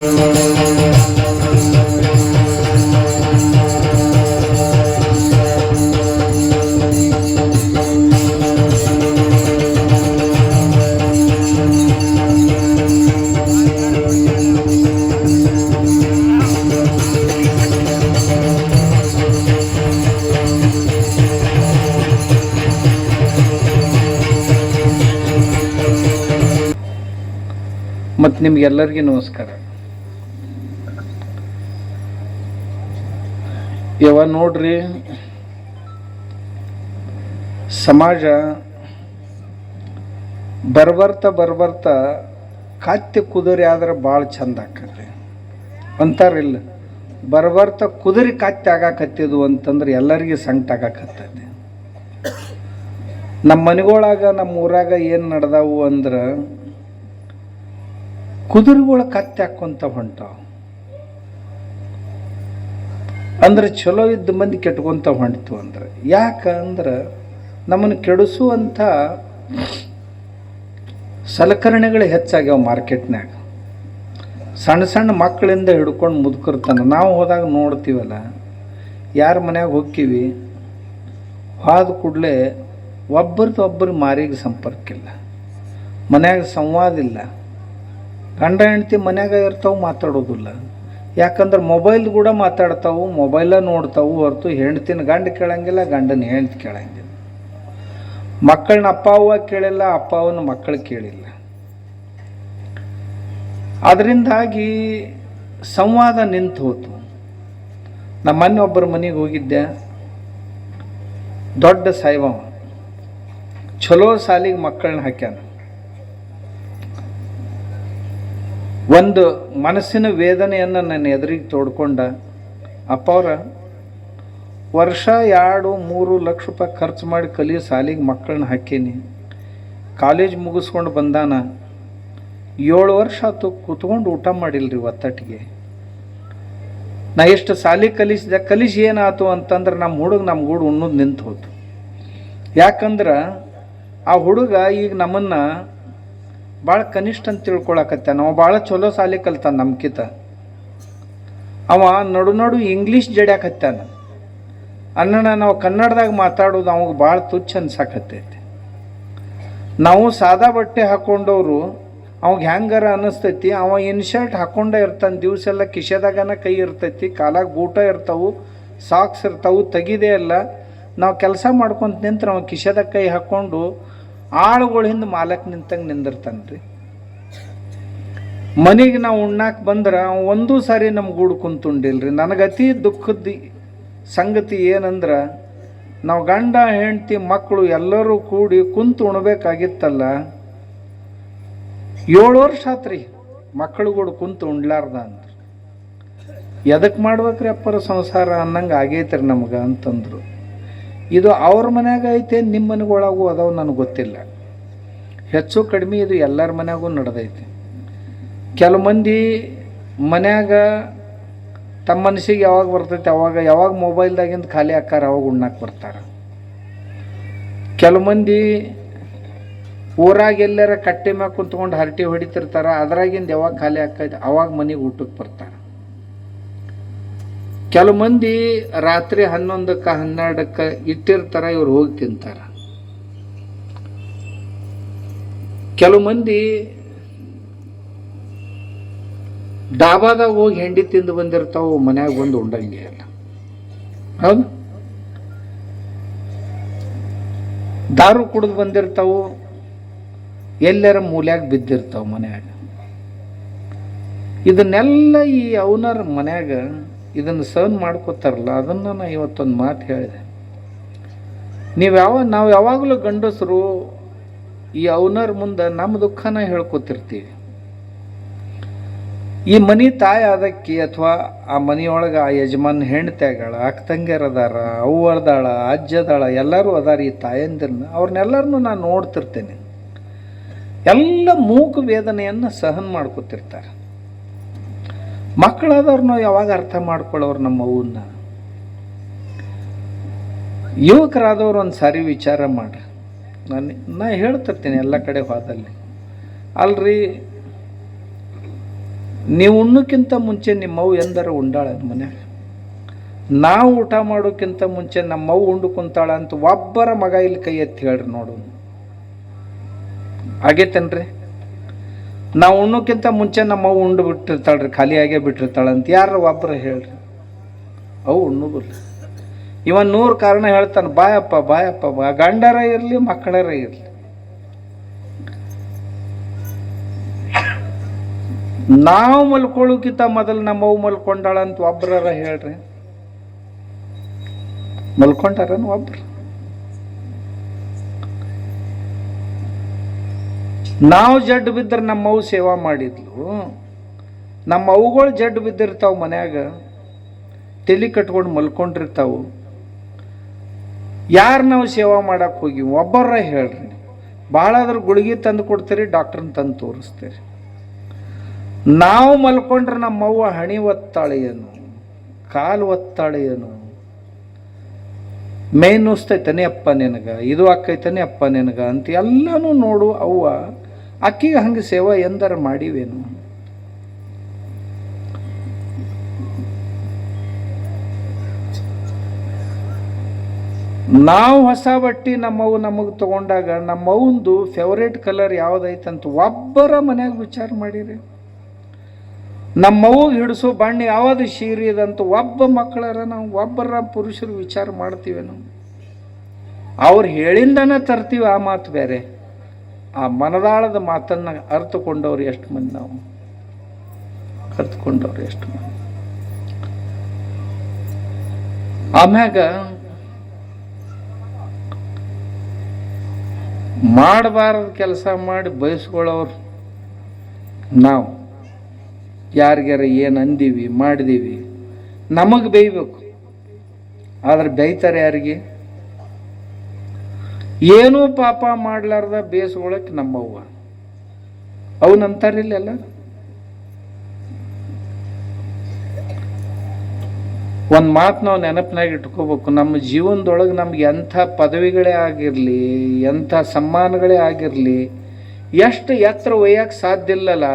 ಮತ್ತು ನಿಮ್ಗೆಲ್ಲರಿಗೂ ನಮಸ್ಕಾರ. ನೋಡ್ರಿ, ಸಮಾಜ ಬರ್ಬರ್ತಾ ಕಾತ್ಯ ಕುದುರೆ ಆದ್ರೆ ಭಾಳ ಚಂದ ಆಕತಿ ಅಂತಾರಿಲ್ಲ. ಬರ್ಬರ್ತಾ ಕುದುರೆ ಕಾತ್ಯ ಆಗಾಕತ್ತಿದ್ವು ಅಂತಂದ್ರೆ ಎಲ್ಲರಿಗೂ ಸಂಕಟ ಆಗಾಕತ್ತೈತಿ. ನಮ್ಮ ಮನೆಗೊಳಗ ನಮ್ಮ ಊರಾಗ ಏನು ನಡೆದಾವು ಅಂದ್ರೆ ಕುದುರೆಗಳು ಕತ್ತಿ ಹಾಕ್ಕೊಂತ ಹೊಂಟಾವ. ಅಂದ್ರೆ ಚಲೋ ಇದ್ದ ಮಂದಿ ಕೆಟ್ಕೊಂತ ಹೊಂಟಿತು. ಅಂದ್ರೆ ಯಾಕಂದ್ರೆ ನಮ್ಮನ್ನು ಕೆಡಿಸುವಂಥ ಸಲಕರಣೆಗಳು ಹೆಚ್ಚಾಗ್ಯಾವ ಮಾರ್ಕೆಟ್ನಾಗ. ಸಣ್ಣ ಸಣ್ಣ ಮಕ್ಕಳಿಂದ ಹಿಡ್ಕೊಂಡು ಮುದುಕರ್ತಾನೆ. ನಾವು ಹೋದಾಗ ನೋಡ್ತೀವಲ್ಲ, ಯಾರ ಮನ್ಯಾಗ ಹೋಗ್ತೀವಿ, ಹೋದ ಕೂಡಲೇ ಒಬ್ಬರದ್ದು ಮಾರಿಗೆ ಸಂಪರ್ಕ ಇಲ್ಲ, ಮನ್ಯಾಗ ಸಂವಾದ ಇಲ್ಲ. ಗಂಡ ಹೆಂಡ್ತಿ ಮನ್ಯಾಗ ಇರ್ತಾವೆ, ಮಾತಾಡೋದಿಲ್ಲ. ಯಾಕಂದ್ರೆ ಮೊಬೈಲ್ ಕೂಡ ಮಾತಾಡ್ತಾವು, ಮೊಬೈಲ ನೋಡ್ತಾವು ಹೊರತು ಹೆಂಡ್ತಿನ ಗಂಡ ಕೇಳಂಗಿಲ್ಲ, ಗಂಡನ ಹೆಂಡ್ತಿ ಕೇಳಂಗಿಲ್ಲ. ಮಕ್ಕಳನ್ನ ಅಪ್ಪ ಅವ್ವ ಕೇಳಿಲ್ಲ, ಅಪ್ಪ ಅವನ ಮಕ್ಕಳು ಕೇಳಿಲ್ಲ. ಅದರಿಂದಾಗಿ ಸಂವಾದ ನಿಂತು ಹೋತು. ನಮ್ಮ ಮೊನ್ನೆ ಒಬ್ಬರ ಮನೆಗೆ ಹೋಗಿದ್ದೆ. ದೊಡ್ಡ ಸಾಯ್ಬವ, ಚಲೋ ಸಾಲಿಗೆ ಮಕ್ಕಳನ್ನ ಹಾಕ್ಯಾನ. ಒಂದು ಮನಸ್ಸಿನ ವೇದನೆಯನ್ನು ನನ್ನ ಎದುರಿಗೆ ತೋಡ್ಕೊಂಡ, ಅಪ್ಪ ಅವರ ವರ್ಷ 2-3 ಲಕ್ಷ ರೂಪಾಯಿ ಖರ್ಚು ಮಾಡಿ ಕಲಿಯೋ ಸಾಲಿಗೆ ಮಕ್ಕಳನ್ನ ಹಾಕೀನಿ. ಕಾಲೇಜ್ ಮುಗಿಸ್ಕೊಂಡು ಬಂದಾನ, 7 ವರ್ಷ ಆಯ್ತು ಕೂತ್ಕೊಂಡು ಊಟ ಮಾಡಿಲ್ರಿ ಒತ್ತಟ್ಟಿಗೆ. ನಾ ಎಷ್ಟು ಸಾಲಿ ಕಲಿಸಿ ಏನಾಯ್ತು ಅಂತಂದ್ರೆ ನಮ್ಮ ಹುಡುಗ ನಮ್ಮ ಗೂಡು ಉಣ್ಣೋದು ನಿಂತು ಹೋತು. ಯಾಕಂದ್ರೆ ಆ ಹುಡುಗ ಈಗ ನಮ್ಮನ್ನು ಭಾಳ ಕನಿಷ್ಠ ಅಂತ ತಿಳ್ಕೊಳಕತ್ತಾನ. ಅವ ಭಾಳ ಚಲೋ ಸಾಲಿ ಕಲ್ತಾನ ನಮ್ಕಿತ. ಅವ ನಡು ಇಂಗ್ಲೀಷ್ ಜಡ್ಯಾಕತ್ತಾನ. ಅಣ್ಣನ ನಾವು ಕನ್ನಡದಾಗ ಮಾತಾಡೋದು ಅವಾಗ ಭಾಳ ತುಚ್ಛ ಅನ್ಸಾಕತ್ತೈತಿ. ನಾವು ಸಾದಾ ಬಟ್ಟೆ ಹಾಕ್ಕೊಂಡವರು ಅವಾಗ ಹೆಂಗಾರ ಅನ್ನಿಸ್ತೈತಿ. ಅವ ಇನ್ಶರ್ಟ್ ಹಾಕ್ಕೊಂಡೇ ಇರ್ತಾನೆ, ದಿವಸ ಎಲ್ಲ ಕಿಶೆದಾಗನ ಕೈ ಇರ್ತೈತಿ, ಕಾಲಾಗ ಬೂಟ ಇರ್ತಾವು, ಸಾಕ್ಸ್ ಇರ್ತಾವು, ತೆಗಿದೇ ಇಲ್ಲ. ನಾವು ಕೆಲಸ ಮಾಡ್ಕೊಂತ ನಿಂತ್ರೆ ಅವ ಕಿಶೆದಾಗ ಕೈ ಹಾಕ್ಕೊಂಡು ಆಳುಗಳ ಹಿಂದೆ ಮಾಲಕ್ ನಿಂತಂಗೆ ನಿಂದಿರ್ತಾನೆ ರೀ. ಮನೆಗೆ ನಾವು ಉಣ್ಣಾಕ ಬಂದ್ರೆ ಒಂದೂ ಸಾರಿ ನಮ್ಮ ಗೂಡು ಕುಂತುಂಡಿಲ್ರಿ. ನನಗೆ ಅತಿ ದುಃಖದ ಸಂಗತಿ ಏನಂದ್ರೆ, ನಾವು ಗಂಡ ಹೆಂಡ್ತಿ ಮಕ್ಕಳು ಎಲ್ಲರೂ ಕೂಡಿ ಕುಂತು ಉಣ್ಬೇಕಾಗಿತ್ತಲ್ಲ, 7 ವರ್ಷ ಆತ್ರಿ ಮಕ್ಕಳುಗಳು ಕುಂತು ಉಣ್ಲಾರ್ದ ಅಂದ್ರೆ. ಎದಕ್ಕೆ ಮಾಡ್ಬೇಕ್ರಿ ಅಪ್ಪರ ಸಂಸಾರ ಅನ್ನಂಗೆ ಆಗೈತ್ರಿ ನಮ್ಗೆ ಅಂತಂದರು. ಇದು ಅವ್ರ ಮನ್ಯಾಗ ಐತೆ, ನಿಮ್ಮ ಮನೆಗೊಳಗೂ ಅದಾವ ನನಗೆ ಗೊತ್ತಿಲ್ಲ. ಹೆಚ್ಚು ಕಡಿಮೆ ಇದು ಎಲ್ಲರ ಮನ್ಯಾಗೂ ನಡೆದೈತಿ. ಕೆಲವು ಮಂದಿ ಮನ್ಯಾಗ ತಮ್ಮ ಮನಸ್ಸಿಗೆ ಯಾವಾಗ ಬರ್ತೈತೆ ಯಾವಾಗ ಮೊಬೈಲ್ದಾಗಿಂದ ಖಾಲಿ ಹಾಕಾರ ಅವಾಗ ಉಣ್ಣಾಕ ಬರ್ತಾರೆ. ಕೆಲವು ಮಂದಿ ಊರಾಗ ಎಲ್ಲಾರ ಕಟ್ಟೆ ಮ್ಯಾಗ ಕುಂತ್ಕೊಂಡು ಹರಟಿ ಹೊಡಿತಿರ್ತಾರೆ, ಅದ್ರಾಗಿಂದ ಯಾವಾಗ ಖಾಲಿ ಹಾಕೈತೆ ಅವಾಗ ಮನೆಗೆ ಊಟಕ್ಕೆ ಬರ್ತಾರೆ. ಕೆಲವು ಮಂದಿ ರಾತ್ರಿ 11ಕ್ಕೆ 12ಕ್ಕೆ ಇಟ್ಟಿರ್ತಾರೆ, ಇವ್ರು ಹೋಗಿ ತಿಂತಾರೆ. ಕೆಲವು ಮಂದಿ ಡಾಬಾದಾಗ ಹೋಗಿ ಹೆಂಡಿ ತಿಂದು ಬಂದಿರ್ತಾವು, ಮನ್ಯಾಗ ಬಂದು ಉಂಡಂಗೆ ಇಲ್ಲ. ಹೌದು, ದಾರು ಕುಡಿದು ಬಂದಿರ್ತಾವು, ಎಲ್ಲರ ಮೂಲ್ಯಾಗ ಬಿದ್ದಿರ್ತಾವ ಮನ್ಯಾಗ. ಇದನ್ನೆಲ್ಲ ಈ ಅವನರ ಮನ್ಯಾಗ ಇದನ್ನು ಸಹನ್ ಮಾಡ್ಕೋತಾರಲ್ಲ, ಅದನ್ನು ನಾನು ಇವತ್ತೊಂದು ಮಾತು ಹೇಳಿದೆ. ನಾವು ಯಾವಾಗಲೂ ಗಂಡಸರು ಈ ಅವನರ ಮುಂದೆ ನಮ್ಮ ದುಃಖನ ಹೇಳ್ಕೊತಿರ್ತೀವಿ. ಈ ಮನೆ ತಾಯಿ ಆದಕ್ಕೆ ಅಥವಾ ಆ ಮನೆಯೊಳಗೆ ಆ ಯಜಮಾನ್ ಹೆಣ್ತಾಗಳ ಅಕ್ಕ ತಂಗಿಯರು ಅದಾರ, ಅವ್ವ ಅದಾಳ, ಅಜ್ಜದಾಳ, ಎಲ್ಲರೂ ಅದಾರ. ಈ ತಾಯಂದಿರನ್ನ ಅವ್ರನ್ನೆಲ್ಲರನ್ನೂ ನಾನು ನೋಡ್ತಿರ್ತೇನೆ. ಎಲ್ಲ ಮೂಕ ವೇದನೆಯನ್ನು ಸಹನ್ ಮಾಡ್ಕೊತಿರ್ತಾರೆ. ಮಕ್ಕಳಾದವ್ರನ್ನ ಯಾವಾಗ ಅರ್ಥ ಮಾಡ್ಕೊಳ್ಳೋರು ನಮ್ಮ ಅವನ್ನ. ಯುವಕರಾದವ್ರು ಒಂದು ಸಾರಿ ವಿಚಾರ ಮಾಡಿ. ನಾ ಹೇಳ್ತಿರ್ತೀನಿ ಎಲ್ಲ ಕಡೆ ಹೋದಲ್ಲಿ, ಅಲ್ರಿ ನೀವು ಉಣ್ಣಕ್ಕಿಂತ ಮುಂಚೆ ನಿಮ್ಮವು ಎಂದರ ಉಂಡಾಳ ಮನ್ಯಾಗ. ನಾವು ಊಟ ಮಾಡೋಕ್ಕಿಂತ ಮುಂಚೆ ನಮ್ಮವು ಉಂಡು ಕುಂತಾಳ ಅಂತ ಒಬ್ಬರ ಮಗ ಇಲ್ಲಿ ಕೈ ಎತ್ತಿ ಹೇಳ್ರಿ ನೋಡು. ಆಗೇತೇನ್ರಿ? ನಾವು ಉಣ್ಣೋಕ್ಕಿಂತ ಮುಂಚೆ ನಮ್ಮವು ಉಂಡು ಬಿಟ್ಟಿರ್ತಾಳ್ರಿ, ಖಾಲಿಯಾಗೇ ಬಿಟ್ಟಿರ್ತಾಳಂತ ಯಾರು ಒಬ್ಬರ ಹೇಳ್ರಿ. ಅವು ಉಣ್ಣುದಿಲ್ಲ. ಇವನ್ 100 ಕಾರಣ ಹೇಳ್ತಾನೆ. ಬಾಯಪ್ಪ ಬಾಯಪ್ಪ ಬಾ, ಗಂಡರ ಇರಲಿ ಮಕ್ಕಳರ ಇರಲಿ. ನಾವು ಮಲ್ಕೊಳ್ಳೋಕ್ಕಿಂತ ಮೊದಲು ನಮ್ಮವು ಮಲ್ಕೊಂಡಾಳ ಅಂತ ಒಬ್ಬರ ಹೇಳ್ರಿ. ಮಲ್ಕೊಂಡಾರನು ಒಬ್ರು? ನಾವು ಜಡ್ಡು ಬಿದ್ದರೆ ನಮ್ಮವು ಸೇವಾ ಮಾಡಿದ್ಲು. ನಮ್ಮ ಅವುಗಳು ಜಡ್ಡು ಬಿದ್ದಿರ್ತಾವ, ಮನ್ಯಾಗ ತಲೆ ಕಟ್ಕೊಂಡು ಮಲ್ಕೊಂಡಿರ್ತಾವು. ಯಾರು ನಾವು ಸೇವಾ ಮಾಡಕ್ಕೆ ಹೋಗಿ ಒಬ್ಬರ ಹೇಳ್ರಿ. ಭಾಳ ಆದ್ರೆ ಗುಳಿಗೆ ತಂದು ಕೊಡ್ತೀರಿ, ಡಾಕ್ಟ್ರನ್ನ ತಂದು ತೋರಿಸ್ತೀರಿ. ನಾವು ಮಲ್ಕೊಂಡ್ರೆ ನಮ್ಮವ್ವ ಹಣಿ ಒತ್ತಾಳೆ ಏನು, ಕಾಲು ಒತ್ತಾಳೆ ಏನು, ಮೈ ನುಸ್ತೈತನೇ ಅಪ್ಪ ನಿನಗ, ಇದು ಆಕೈತನೇ ಅಪ್ಪ ನಿನಗ ಅಂತ ಎಲ್ಲನೂ ನೋಡು. ಅವ್ವ ಅಕ್ಕಿಗೆ ಹಂಗೆ ಸೇವಾ ಎಂದರ ಮಾಡಿವೇನು? ನಾವು ಹೊಸ ಬಟ್ಟೆ ನಮ್ಮವು ನಮಗೆ ತಗೊಂಡಾಗ ನಮ್ಮವಂದು ಫೇವ್ರೇಟ್ ಕಲರ್ ಯಾವುದೈತಂತ ಒಬ್ಬರ ಮನ್ಯಾಗ ವಿಚಾರ ಮಾಡಿರಿ. ನಮ್ಮವ್ಗೆ ಹಿಡಿಸೋ ಬಣ್ಣ ಯಾವುದು ಸೀರೆ ಇದಂತ ಒಬ್ಬ ಮಕ್ಕಳರ ನಾವು ಒಬ್ಬರ ಪುರುಷರು ವಿಚಾರ ಮಾಡ್ತೀವಿ. ನಾವು ಅವ್ರು ಹೇಳಿಂದನೇ ತರ್ತೀವಿ. ಆ ಮಾತು ಬೇರೆ. ಆ ಮನದಾಳದ ಮಾತನ್ನು ಅರ್ಥಕೊಂಡವ್ರು ಎಷ್ಟು ಮಂದಿ? ನಾವು ಅರ್ಥಕೊಂಡವ್ರು ಎಷ್ಟು ಮಂದಿ? ಆಮ್ಯಾಗ ಮಾಡಬಾರದು ಕೆಲಸ ಮಾಡಿ ಬಯಸ್ಕೊಳ್ಳೋರು ನಾವು. ಯಾರಿಗಾರ ಏನು ಅಂದೀವಿ ಮಾಡಿದೀವಿ ನಮಗೆ ಬೇಯಬೇಕು. ಆದ್ರೆ ಬೇಯ್ತಾರೆ ಯಾರಿಗೆ? ಏನೂ ಪಾಪ ಮಾಡ್ಲಾರ್ದ ಬೇಯಿಸ್ಕೊಳಕ್ಕೆ ನಮ್ಮವ್ವ. ಅವನಂತಾರಿಲ್ಲ. ಒಂದು ಮಾತು ನಾವು ನೆನಪಿನಾಗ ಇಟ್ಕೋಬೇಕು. ನಮ್ಮ ಜೀವನದೊಳಗೆ ನಮ್ಗೆ ಎಂಥ ಪದವಿಗಳೇ ಆಗಿರಲಿ, ಎಂಥ ಸಮ್ಮಾನಗಳೇ ಆಗಿರಲಿ, ಎಷ್ಟು ಎತ್ತರ ಒಯ್ಯಕ್ಕೆ ಸಾಧ್ಯ ಇಲ್ಲಲ್ಲ,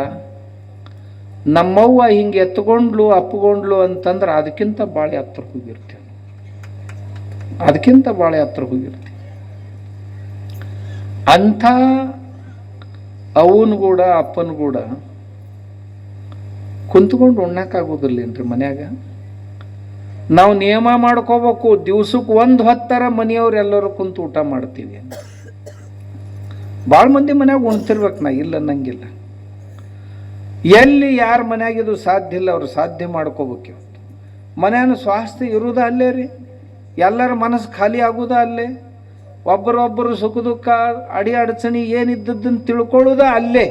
ನಮ್ಮವ್ವ ಹಿಂಗೆ ಎತ್ಕೊಂಡ್ಲು ಅಪ್ಪಗೊಂಡ್ಲು ಅಂತಂದ್ರೆ ಅದಕ್ಕಿಂತ ಭಾಳ ಎತ್ತರ ಹೋಗಿರ್ತೀವಿ. ಅದಕ್ಕಿಂತ ಭಾಳ ಎತ್ತರ ಹೋಗಿರ್ತೀವಿ. ಅಂಥ ಅವನು ಕೂಡ ಅಪ್ಪನ ಕೂಡ ಕುಂತ್ಕೊಂಡು ಉಣ್ಣಕ್ಕಾಗೋದಿಲ್ಲೇನ್ರಿ ಮನ್ಯಾಗ? ನಾವು ನಿಯಮ ಮಾಡ್ಕೋಬೇಕು. ದಿವ್ಸಕ್ಕೆ 1 ಹೊತ್ತರ ಮನೆಯವ್ರು ಎಲ್ಲರೂ ಕುಂತು ಊಟ ಮಾಡ್ತೀವಿ. ಭಾಳ ಮಂದಿ ಮನ್ಯಾಗ ಉಣ್ತಿರ್ಬೇಕು, ನಾ ಇಲ್ಲ ಅನ್ನಂಗಿಲ್ಲ. ಎಲ್ಲಿ ಯಾರ ಮನ್ಯಾಗಿದು ಸಾಧ್ಯ ಇಲ್ಲ ಅವ್ರು ಸಾಧ್ಯ ಮಾಡ್ಕೋಬೇಕು. ಮನ್ಯಾನ ಸ್ವಾಸ್ಥ್ಯ ಇರುವುದ ಅಲ್ಲೇ ರೀ. ಎಲ್ಲರ ಮನಸ್ಸು ಖಾಲಿ ಆಗುದ ಅಲ್ಲೇ. ಒಬ್ಬರೊಬ್ಬರು ಸುಖ ದುಃಖ ಅಡಿ ಅಡಚಣೆ ಏನಿದ್ದದ್ದನ್ನು ತಿಳ್ಕೊಳ್ಳೋದ ಅಲ್ಲೇ.